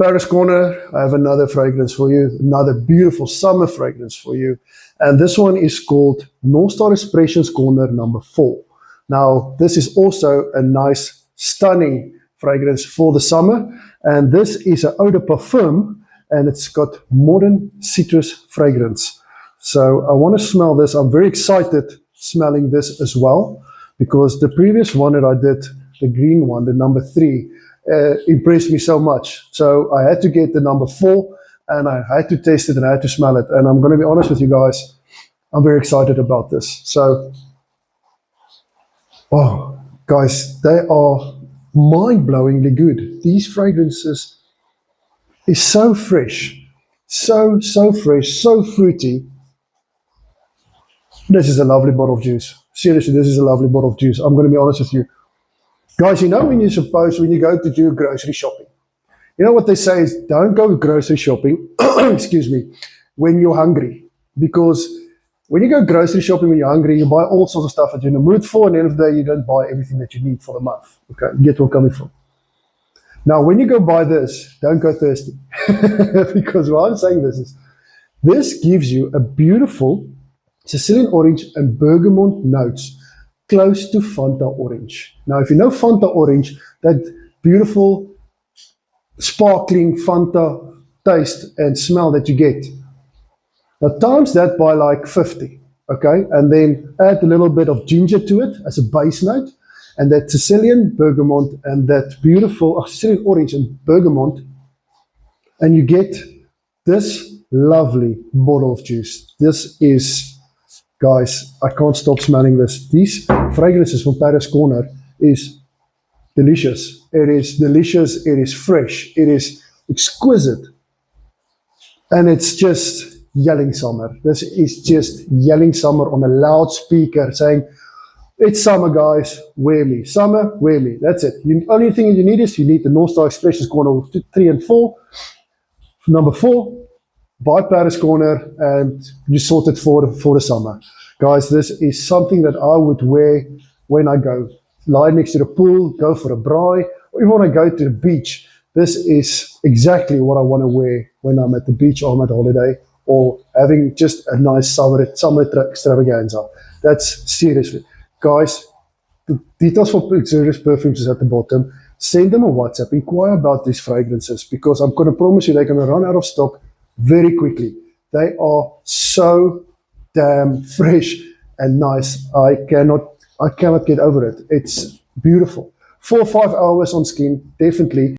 Paris Corner, I have another fragrance for you, another beautiful summer fragrance for you. And this one is called North Star Expressions Corner number 4. Now, this is also a nice, stunning fragrance for the summer. And this is an eau de parfum, and it's got modern citrus fragrance. So I want to smell this. I'm very excited smelling this as well, because the previous one that I did, the green one, the number 3, impressed me so much. So I had to get the number 4, and I had to taste it and I had to smell it. And I'm going to be honest with you guys, I'm very excited about this. So, oh, guys, they are mind-blowingly good. These fragrances is so fresh, so fresh, so fruity. This is a lovely bottle of juice. Seriously, this is a lovely bottle of juice. I'm going to be honest with you. Guys, you know when you go to do grocery shopping, you know what they say is don't go grocery shopping, excuse me, when you're hungry. Because when you go grocery shopping when you're hungry, you buy all sorts of stuff that you're in the mood for, and at the end of the day, you don't buy everything that you need for the month. Okay, you get where I'm coming from. Now, when you go buy this, don't go thirsty. Because why I'm saying this is, this gives you a beautiful Sicilian orange and bergamot notes close to Fanta orange. Now, if you know Fanta orange, that beautiful, sparkling Fanta taste and smell that you get, now times that by like 50, okay? And then add a little bit of ginger to it as a base note, and that Sicilian bergamot and that beautiful Sicilian orange and bergamot, and you get this lovely bottle of juice. This is, guys, I can't stop smelling this. These fragrances from Paris Corner is delicious. It is delicious, it is fresh, it is exquisite. And it's just yelling summer. This is just yelling summer on a loudspeaker saying, it's summer, guys, wear me. Summer, wear me. That's it. The only thing you need is you need the North Star Expressions Corner 3 and 4. Number 4. Buy Paris Corner and you sort it for the summer. Guys, this is something that I would wear when I go lie next to the pool, go for a braai, or even when I go to the beach. This is exactly what I want to wear when I'm at the beach or I'm at holiday or having just a nice summer extravaganza. That's seriously. Guys, the details for Luxurious Perfumes is at the bottom. Send them a WhatsApp, inquire about these fragrances, because I'm going to promise you they're going to run out of stock very quickly. They are so damn fresh and nice. I cannot get over it. It's beautiful. 4 or 5 hours on skin, definitely.